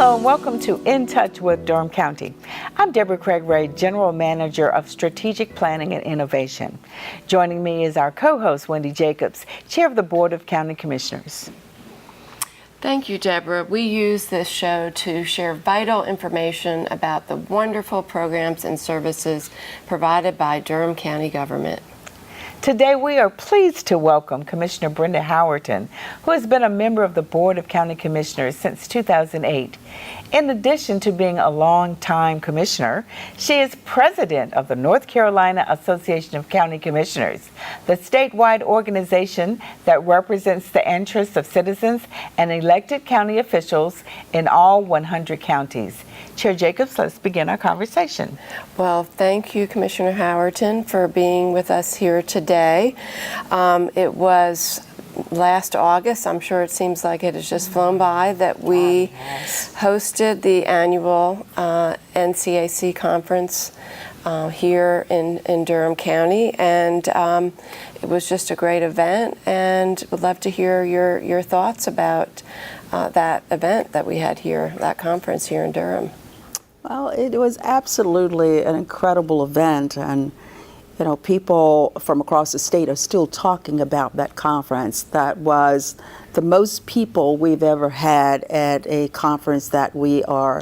Hello and welcome to In Touch with Durham County. I'm Deborah Craig-Ray, General Manager of Strategic Planning and Innovation. Joining me is our co-host, Wendy Jacobs, Chair of the Board of County Commissioners. Thank you, Deborah. We use this show to share vital information about the wonderful programs and services provided by Durham County government. Today we are pleased to welcome Commissioner Brenda Howerton, who has been a member of the Board of County Commissioners since 2008. In addition to being a long-time commissioner, she is president of the North Carolina Association of County Commissioners, the statewide organization that represents the interests of citizens and elected county officials in all 100 counties. Chair Jacobs, let's begin our conversation. Well, thank you, Commissioner Howerton, for being with us here today. It was last August, I'm sure it seems like it has just flown by, that we hosted the annual NCACC conference here in Durham County, and it was just a great event, and would love to hear your thoughts about that event that we had here, that conference here in Durham. Well, it was absolutely an incredible event, and you know, people from across the state are still talking about that conference. That was the most people we've ever had at a conference that we are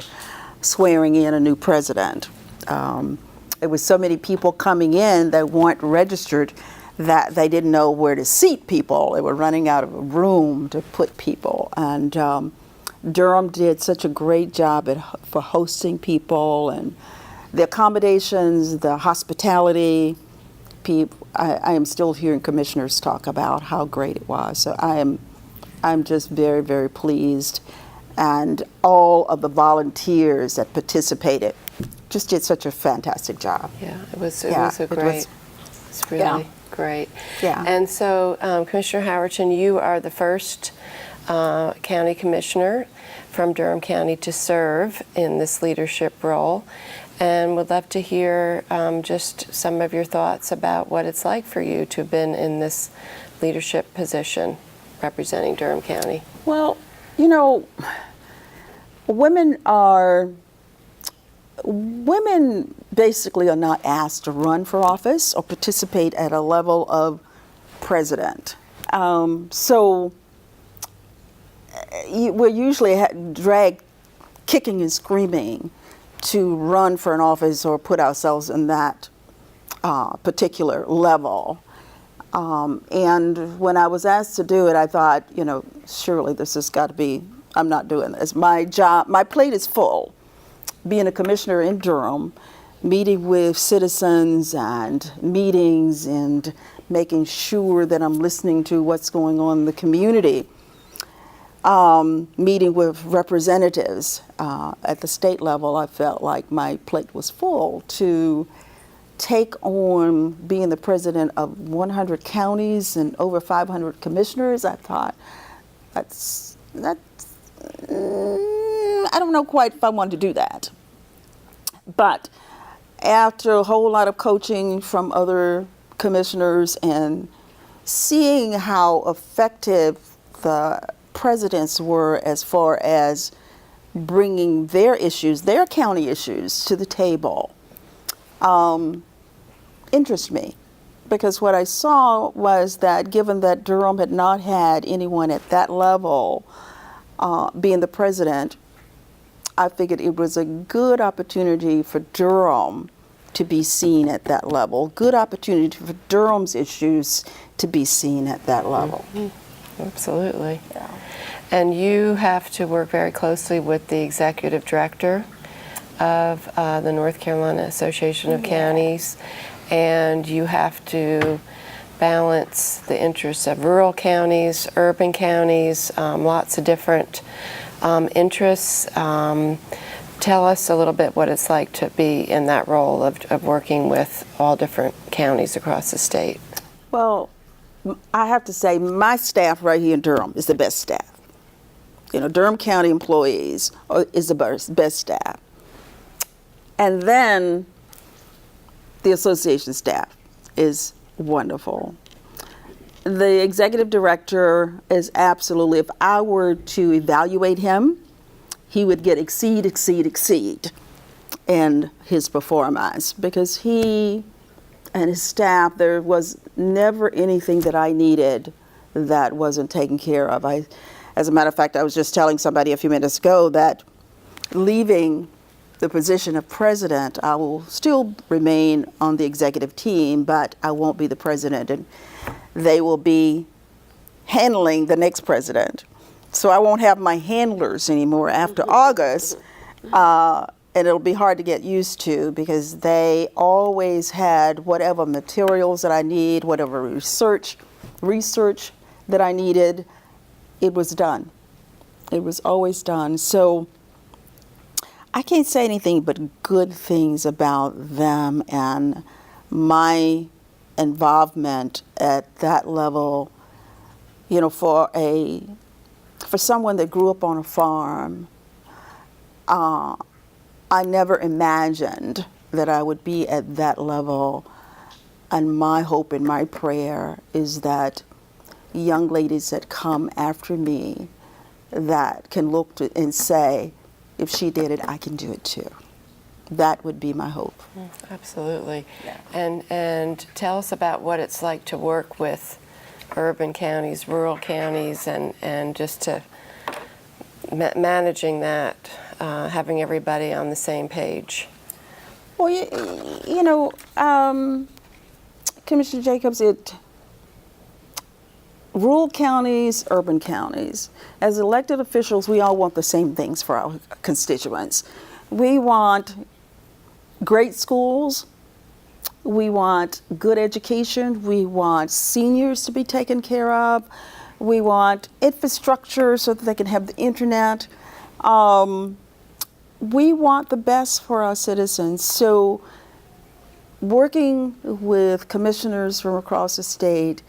swearing in a new president. It was so many people coming in that weren't registered that they didn't know where to seat people. They were running out of a room to put people, and Durham did such a great job for hosting people, and the accommodations, the hospitality. I am still hearing commissioners talk about how great it was. So I'm just very, very pleased, and all of the volunteers that participated just did such a fantastic job. Yeah, it was it's really great. Yeah. And so, Commissioner Howerton, you are the first county commissioner from Durham County to serve in this leadership role, and would love to hear just some of your thoughts about what it's like for you to have been in this leadership position representing Durham County. Well, you know, women basically are not asked to run for office or participate at a level of president. So we're usually dragged kicking and screaming to run for an office or put ourselves in that particular level. And when I was asked to do it, I thought, you know, surely this has got to be, I'm not doing this. My plate is full. Being a commissioner in Durham, meeting with citizens and meetings and making sure that I'm listening to what's going on in the community. Meeting with representatives at the state level, I felt like my plate was full to take on being the president of 100 counties and over 500 commissioners. I thought that's I don't know quite if I wanted to do that. But after a whole lot of coaching from other commissioners and seeing how effective the presidents were as far as bringing their issues, their county issues, to the table, interests me. Because what I saw was that given that Durham had not had anyone at that level being the president, I figured it was a good opportunity for Durham to be seen at that level, good opportunity for Durham's issues to be seen at that level. Mm-hmm. Absolutely. Yeah. And you have to work very closely with the executive director of the North Carolina Association of Counties, and you have to balance the interests of rural counties, urban counties, lots of different interests. Tell us a little bit what it's like to be in that role of working with all different counties across the state. Well, I have to say my staff right here in Durham is the best staff. You know, Durham County employees is the best staff. And then the association staff is wonderful. The executive director is absolutely, if I were to evaluate him, he would get exceed in his performance, because he and his staff, there was never anything that I needed that wasn't taken care of. As a matter of fact, I was just telling somebody a few minutes ago that leaving the position of president, I will still remain on the executive team, but I won't be the president, and they will be handling the next president. So I won't have my handlers anymore after August, and it'll be hard to get used to, because they always had whatever materials that I need, whatever research that I needed, it was done. It was always done. So I can't say anything but good things about them and my involvement at that level. You know, for someone that grew up on a farm, I never imagined that I would be at that level. And my hope and my prayer is that young ladies that come after me that can look to and say, if she did it, I can do it too. That would be my hope. Absolutely. Yeah. And tell us about what it's like to work with urban counties, rural counties, and just to managing that, having everybody on the same page. Well, you know, Commissioner Jacobs, rural counties, urban counties, as elected officials, we all want the same things for our constituents. We want great schools, we want good education, we want seniors to be taken care of, we want infrastructure so that they can have the internet. We want the best for our citizens. So working with commissioners from across the state,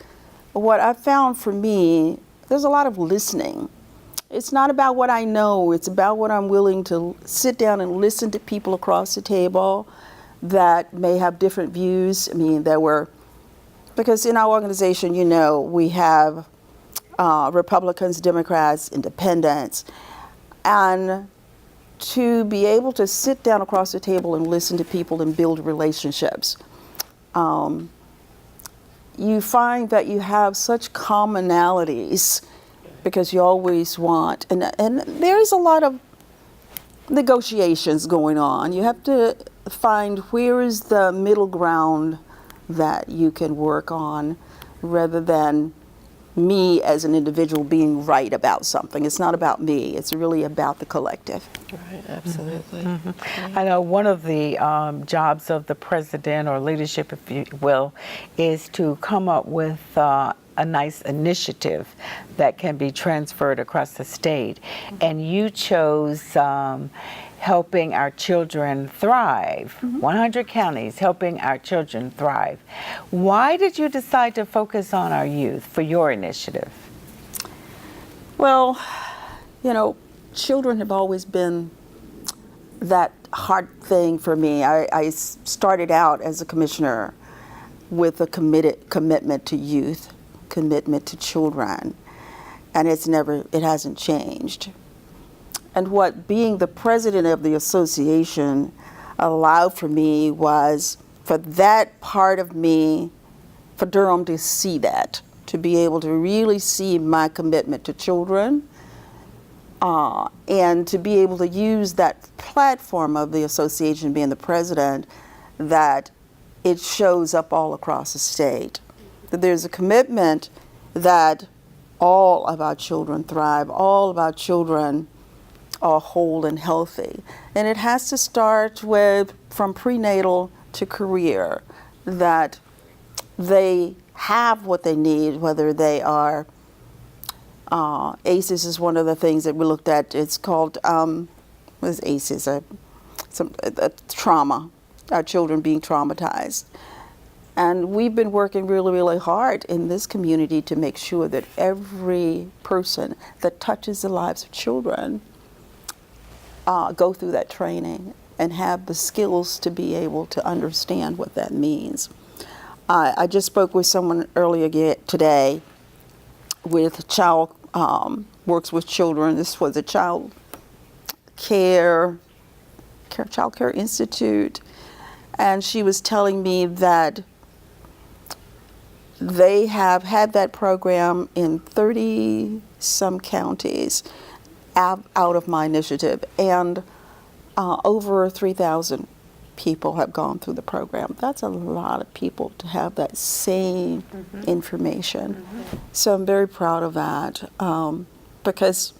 what I found for me, there's a lot of listening. It's not about what I know, it's about what I'm willing to sit down and listen to people across the table that may have different views. I mean, because in our organization, you know, we have Republicans, Democrats, Independents, and to be able to sit down across the table and listen to people and build relationships. You find that you have such commonalities because you always want, and there's a lot of negotiations going on. You have to find where is the middle ground that you can work on, rather than me as an individual being right about something. It's not about me, it's really about the collective. Right, absolutely. Mm-hmm. Mm-hmm. I know one of the jobs of the president, or leadership, if you will, is to come up with a nice initiative that can be transferred across the state. And you chose helping our children thrive. 100 counties helping our children thrive. Why did you decide to focus on our youth for your initiative? Well, you know, children have always been that hard thing for me. I started out as a commissioner with a commitment to youth, commitment to children, and it hasn't changed. And what being the president of the association allowed for me was for that part of me, for Durham to see that, to be able to really see my commitment to children, and to be able to use that platform of the association, being the president, that it shows up all across the state. That there's a commitment that all of our children thrive, all of our children are whole and healthy. And it has to start from prenatal to career, that they have what they need, whether they are, ACEs is one of the things that we looked at. It's called, what is ACEs? Trauma, our children being traumatized. And we've been working really, really hard in this community to make sure that every person that touches the lives of children go through that training and have the skills to be able to understand what that means. I just spoke with someone earlier today with child, works with children. This was a child Care Child Care Institute, and she was telling me that they have had that program in 30 some counties out of my initiative, and over 3,000 people have gone through the program. That's a lot of people to have that same information. So I'm very proud of that, because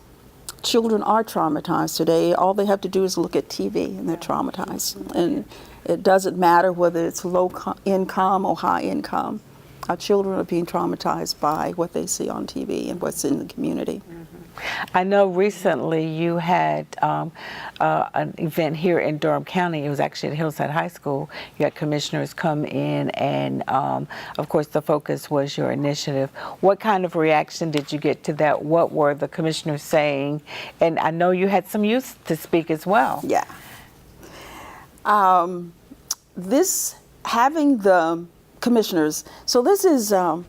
children are traumatized today. All they have to do is look at TV and they're traumatized. And it doesn't matter whether it's low income or high income. Our children are being traumatized by what they see on TV and what's in the community. I know recently you had an event here in Durham County. It was actually at Hillside High School. You had commissioners come in, and of course the focus was your initiative. What kind of reaction did you get to that? What were the commissioners saying? And I know you had some youth to speak as well. Yeah. Having the commissioners, so this is, I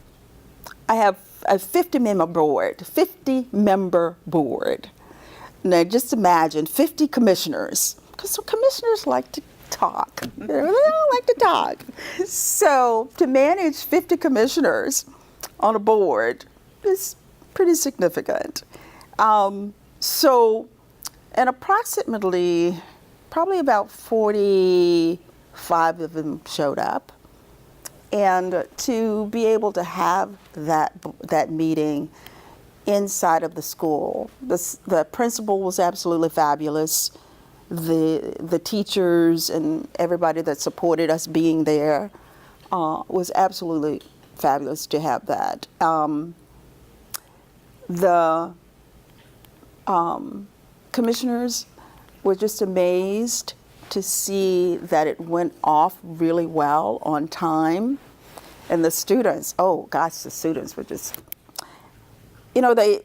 have a 50-member board. Now just imagine 50 commissioners, because commissioners like to talk. They all like to talk. So to manage 50 commissioners on a board is pretty significant. And approximately, probably about 45 of them showed up. And to be able to have that meeting inside of the school, the principal was absolutely fabulous. The teachers and everybody that supported us being there was absolutely fabulous to have that. The commissioners were just amazed to see that it went off really well on time. And the students, oh gosh, the students were just, they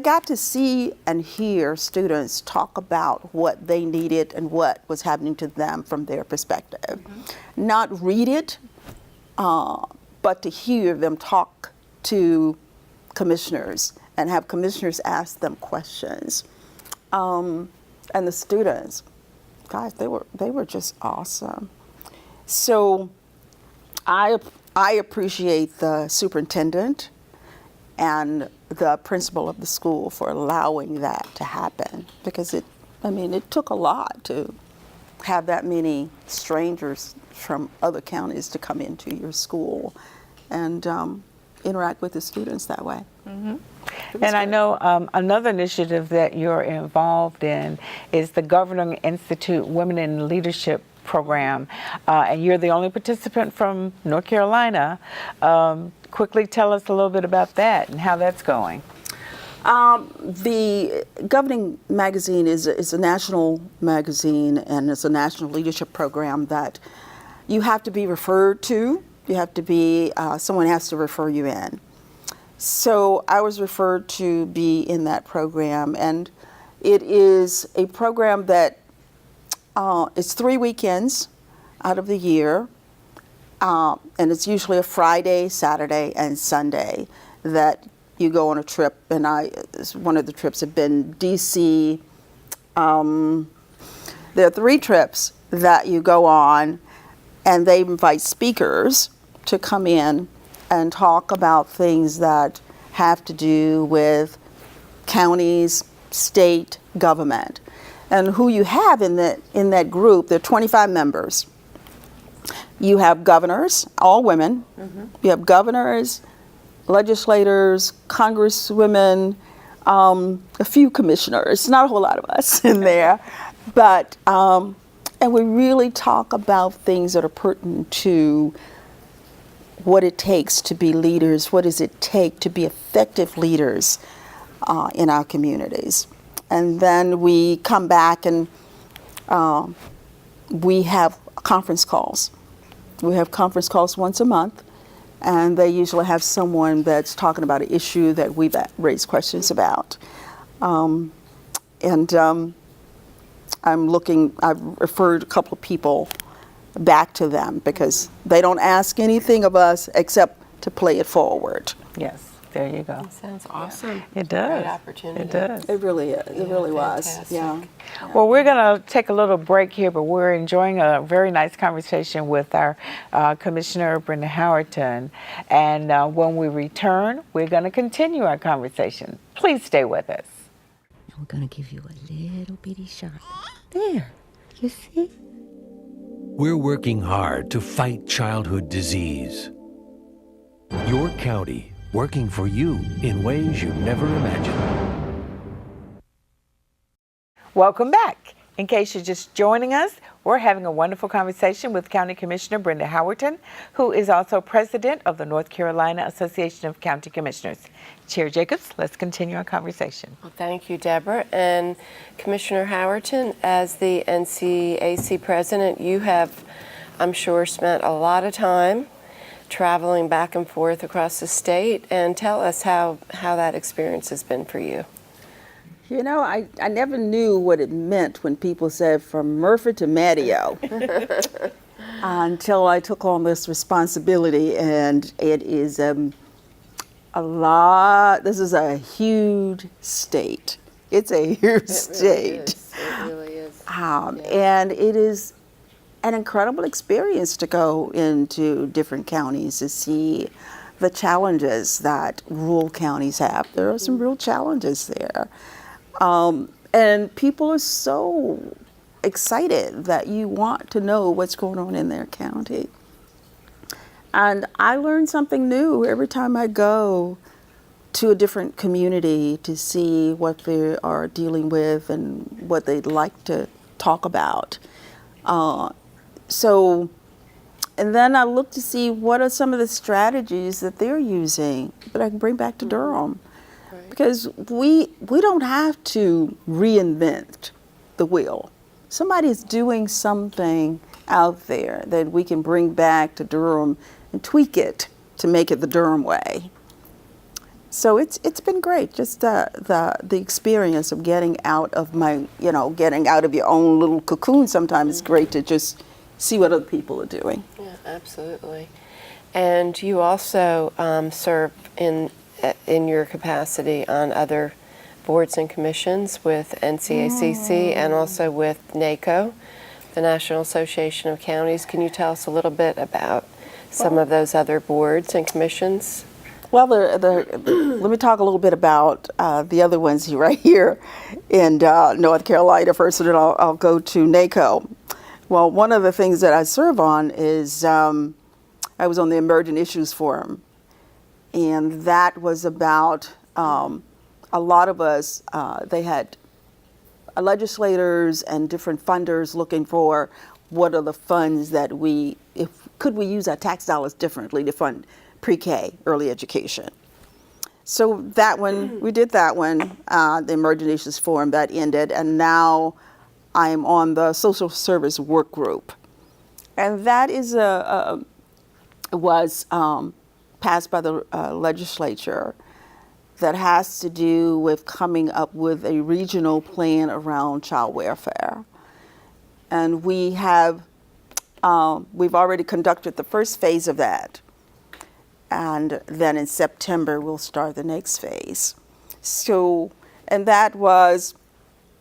got to see and hear students talk about what they needed and what was happening to them from their perspective. Not read it, but to hear them talk to commissioners and have commissioners ask them questions. And the students, guys, they were just awesome. So I appreciate the superintendent and the principal of the school for allowing that to happen, because it took a lot to have that many strangers from other counties to come into your school and interact with the students that way. And I know another initiative that you're involved in is the Governing Institute Women in Leadership program, and you're the only participant from North Carolina. Quickly tell us a little bit about that and how that's going. The Governing magazine is a national magazine, and it's a national leadership program that you have to be referred to. You have to be, someone has to refer you in. So I was referred to be in that program, and it is a program that it's 3 weekends out of the year, and it's usually a Friday, Saturday, and Sunday that you go on a trip. And one of the trips have been DC. There are 3 trips that you go on, and they invite speakers to come in and talk about things that have to do with counties, state government. And who you have in that group, there are 25 members. You have governors, all women. You have governors, legislators, congresswomen, a few commissioners, not a whole lot of us in there. But, and we really talk about things that are pertinent to what it takes to be leaders, what does it take to be effective leaders in our communities. And then we come back and we have conference calls. We have conference calls once a month, and they usually have someone that's talking about an issue that we've raised questions about. I've referred a couple of people back to them because they don't ask anything of us except to play it forward. Yes. There you go. Sounds awesome. It does. Great opportunity. It does. It really is. It really was. Fantastic. Yeah. Well, we're going to take a little break here, but we're enjoying a very nice conversation with our Commissioner Brenda Howerton. And when we return, we're going to continue our conversation. Please stay with us. I'm gonna give you a little bitty shot. There, you see? We're working hard to fight childhood disease. Your county, working for you in ways you never imagined. Welcome back. In case you're just joining us, we're having a wonderful conversation with County Commissioner Brenda Howerton, who is also president of the North Carolina Association of County Commissioners. Chair Jacobs, let's continue our conversation. Well, thank you, Deborah. And Commissioner Howerton, as the NCACC president, you have, I'm sure, spent a lot of time traveling back and forth across the state. And tell us how that experience has been for you. You know, I never knew what it meant when people said from Murphy to Matteo until I took on this responsibility, and it is a lot. This is a huge state. It's a huge state. It really is. And it is an incredible experience to go into different counties to see the challenges that rural counties have. There are some real challenges there. And people are so excited that you want to know what's going on in their county. And I learn something new every time I go to a different community to see what they are dealing with and what they'd like to talk about. And then I look to see what are some of the strategies that they're using that I can bring back to Durham. Because we don't have to reinvent the wheel. Somebody's doing something out there that we can bring back to Durham and tweak it to make it the Durham way. So it's been great, just the experience of getting out of getting out of your own little cocoon. Sometimes it's great to just see what other people are doing. Yeah, absolutely. And you also serve in your capacity on other boards and commissions with NCACC and also with NACO, the National Association of Counties. Can you tell us a little bit about some of those other boards and commissions? Well, let me talk a little bit about the other ones right here in North Carolina first, and then I'll go to NACO. Well, one of the things that I serve on is I was on the Emerging Issues Forum. And that was about a lot of us, they had legislators and different funders looking for what are the funds that could we use our tax dollars differently to fund pre-K, early education. So that one, we did that one, the Emerging Issues Forum, that ended, and now I'm on the Social Service Work Group. And that is was passed by the legislature that has to do with coming up with a regional plan around child welfare. And we've already conducted the first phase of that. And then in September, we'll start the next phase. So, and that was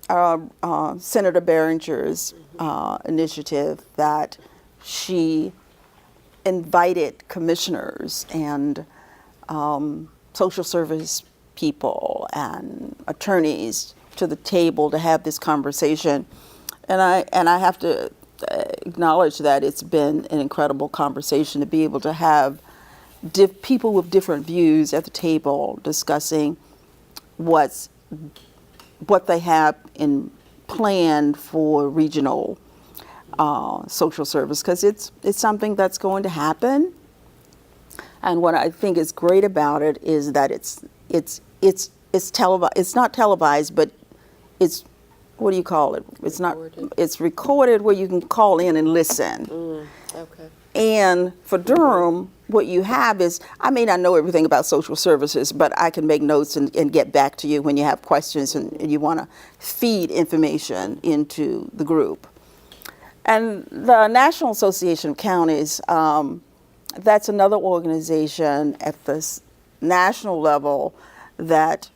Senator Behringer's initiative that she invited commissioners and social service people and attorneys to the table to have this conversation. And I have to acknowledge that it's been an incredible conversation to be able to have people with different views at the table discussing what they have in plan for regional social service, because it's something that's going to happen. And what I think is great about it is that it's televised. It's not televised, but it's, what do you call it? It's recorded. Not. It's recorded where you can call in and listen. Okay. And for Durham, what you have is, I may not know everything about social services, but I can make notes and get back to you when you have questions and you want to feed information into the group. And the National Association of Counties, that's another organization at the national level that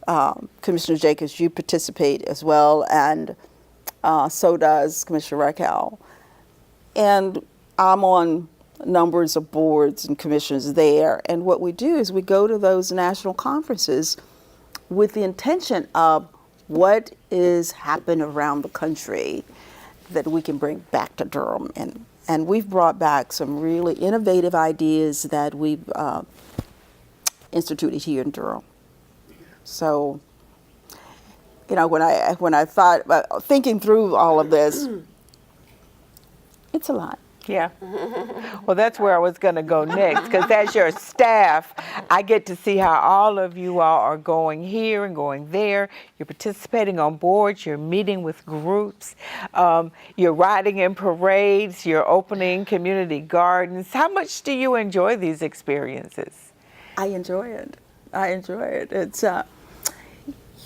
Commissioner Jacobs, you participate as well, and so does Commissioner Raquel. And I'm on numbers of boards and commissions there. And what we do is we go to those national conferences with the intention of what is happening around the country that we can bring back to Durham. And we've brought back some really innovative ideas that we've instituted here in Durham. So, you know, when I thought about thinking through all of this, it's a lot. Yeah. Well, that's where I was going to go next, because as your staff, I get to see how all of you all are going here and going there. You're participating on boards, you're meeting with groups, you're riding in parades, you're opening community gardens. How much do you enjoy these experiences? I enjoy it. It's,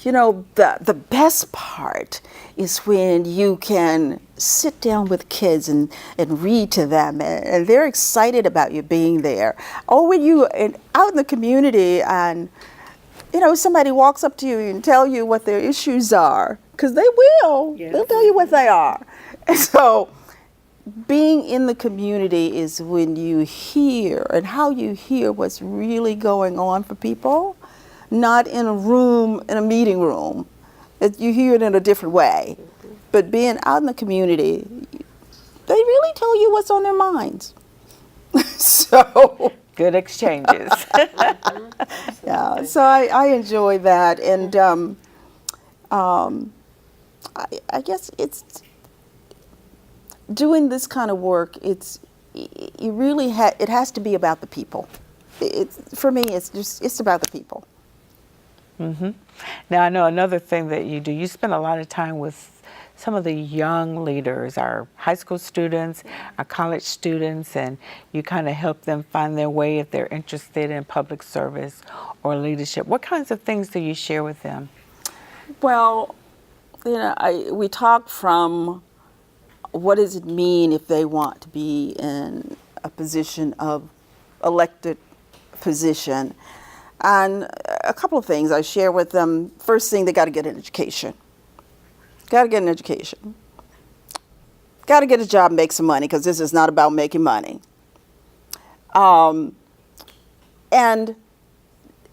you know, the best part is when you can sit down with kids and read to them, and they're excited about you being there. Or when you out in the community and, you know, somebody walks up to you and tell you what their issues are, because they will. Yes. They'll tell you what they are. And so being in the community is when you hear, and how you hear what's really going on for people, not in a room, in a meeting room. You hear it in a different way. But being out in the community, they really tell you what's on their minds. So good exchanges. Yeah, so I enjoy that, and I guess it's doing this kind of work. It has to be about the people. For me, it's about the people. Mm-hmm. Now, I know another thing that you do, you spend a lot of time with some of the young leaders, our high school students, our college students, and you kind of help them find their way if they're interested in public service or leadership. What kinds of things do you share with them? Well, you know, we talk from what does it mean if they want to be in a position of elected position. And a couple of things I share with them. First thing, they got to get an education. Got to get an education. Got to get a job and make some money, because this is not about making money. And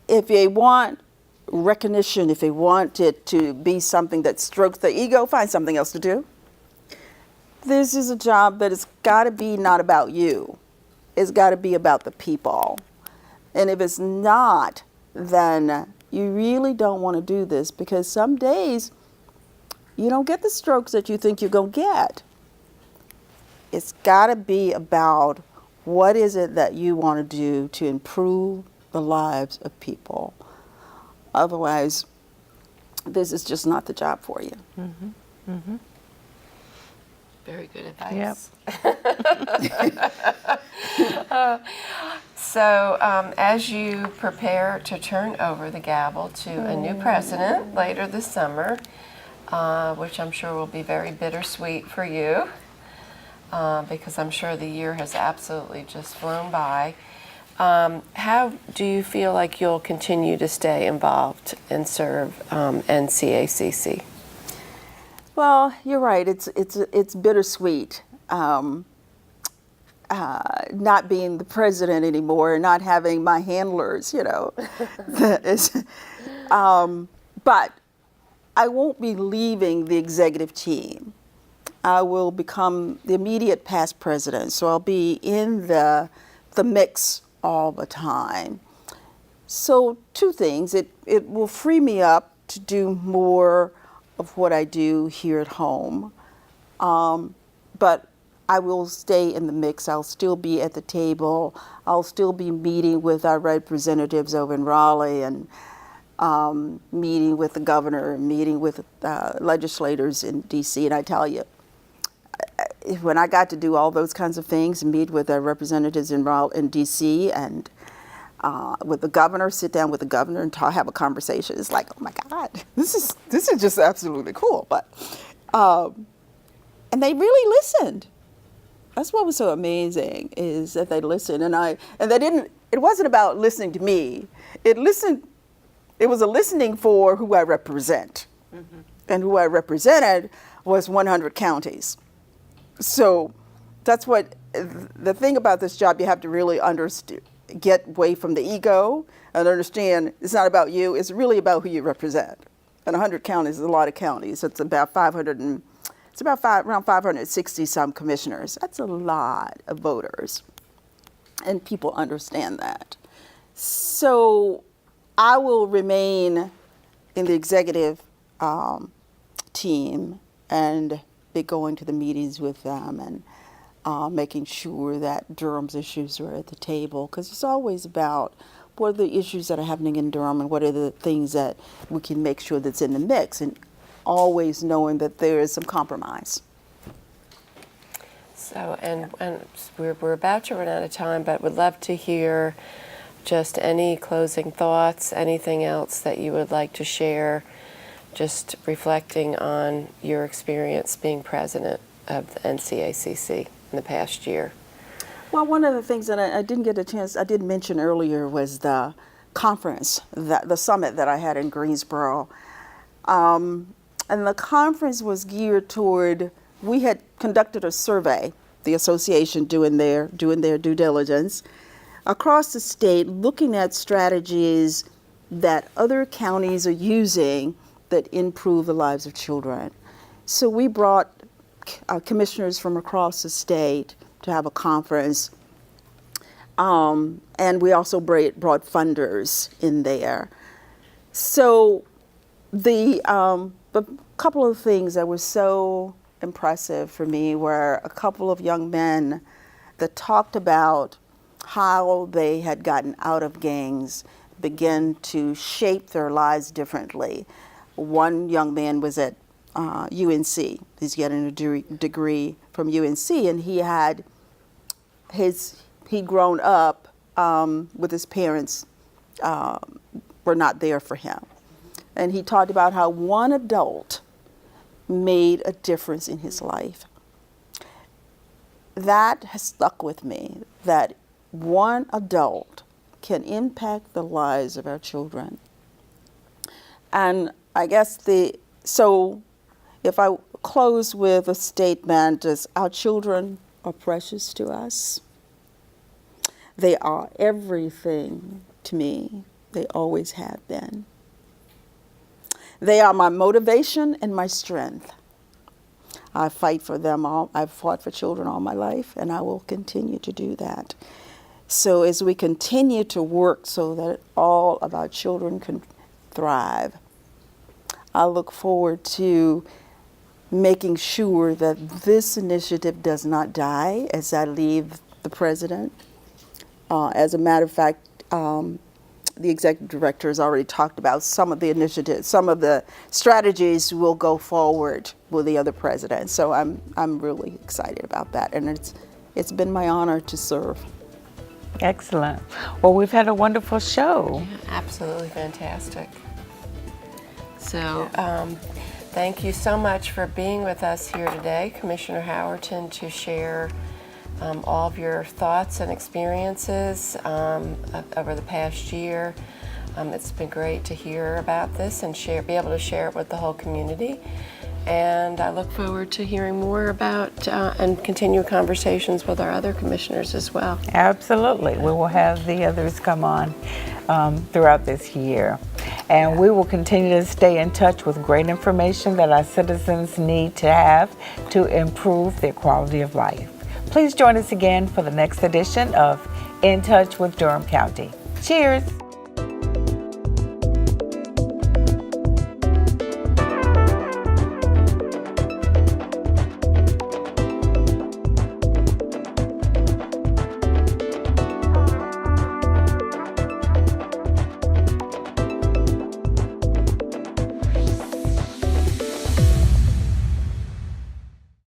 if they want recognition, if they want it to be something that strokes their ego, find something else to do. This is a job that has got to be not about you. It's got to be about the people. And if it's not, then you really don't want to do this, because some days you don't get the strokes that you think you're going to get. It's got to be about what is it that you want to do to improve the lives of people. Otherwise, this is just not the job for you. Mm-hmm. Mm-hmm. Very good advice. Yep. So as you prepare to turn over the gavel to a new president later this summer, which I'm sure will be very bittersweet for you, because I'm sure the year has absolutely just flown by, how do you feel like you'll continue to stay involved and serve NCACC? Well, you're right. It's bittersweet. Not being the president anymore and not having my handlers, you know. But I won't be leaving the executive team. I will become the immediate past president, so I'll be in the mix all the time. So two things. It will free me up to do more of what I do here at home. But I will stay in the mix. I'll still be at the table. I'll still be meeting with our representatives over in Raleigh, and meeting with the governor, meeting with legislators in D.C. And I tell you, when I got to do all those kinds of things and meet with our representatives in D.C. and with the governor, sit down with the governor and have a conversation, it's like, oh my God, this is just absolutely cool. But and they really listened. That's what was so amazing, is that they listened, and they didn't. It wasn't about listening to me. it was a listening for who I represent. And who I represented was 100 counties. So that's what, the thing about this job, you have to really get away from the ego and understand it's not about you, it's really about who you represent. And 100 counties is a lot of counties. It's about around 560 some commissioners. That's a lot of voters. And people understand that. So I will remain in the executive team and be going to the meetings with them and making sure that Durham's issues are at the table, because it's always about what are the issues that are happening in Durham and what are the things that we can make sure that's in the mix, and always knowing that there is some compromise. So, and we're about to run out of time, but would love to hear just any closing thoughts, anything else that you would like to share, just reflecting on your experience being president of the NCACC in the past year. Well, one of the things that I didn't get a chance, I did mention earlier, was the conference, the summit that I had in Greensboro. And the conference was geared toward, we had conducted a survey, the association doing their due diligence, across the state, looking at strategies that other counties are using that improve the lives of children. So we brought commissioners from across the state to have a conference, and we also brought funders in there. So the couple of things that were so impressive for me were a couple of young men that talked about how they had gotten out of gangs, began to shape their lives differently. One young man was at UNC. He's getting a degree from UNC, and he'd grown up with his parents were not there for him. And he talked about how one adult made a difference in his life. That has stuck with me, that one adult can impact the lives of our children. And I guess so if I close with a statement, is our children are precious to us. They are everything to me. They always have been. They are my motivation and my strength. I fight for them all. I've fought for children all my life, and I will continue to do that. So as we continue to work so that all of our children can thrive, I look forward to making sure that this initiative does not die as I leave the president. As a matter of fact, the executive director has already talked about some of the initiatives, some of the strategies will go forward with the other presidents. So I'm really excited about that, and it's been my honor to serve. Excellent. Well, we've had a wonderful show. Yeah, absolutely fantastic. So thank you so much for being with us here today, Commissioner Howerton, to share all of your thoughts and experiences over the past year. It's been great to hear about this and be able to share it with the whole community. And I look forward to hearing more about and continue conversations with our other commissioners as well. Absolutely. We will have the others come on throughout this year. And we will continue to stay in touch with great information that our citizens need to have to improve their quality of life. Please join us again for the next edition of In Touch with Durham County. Cheers.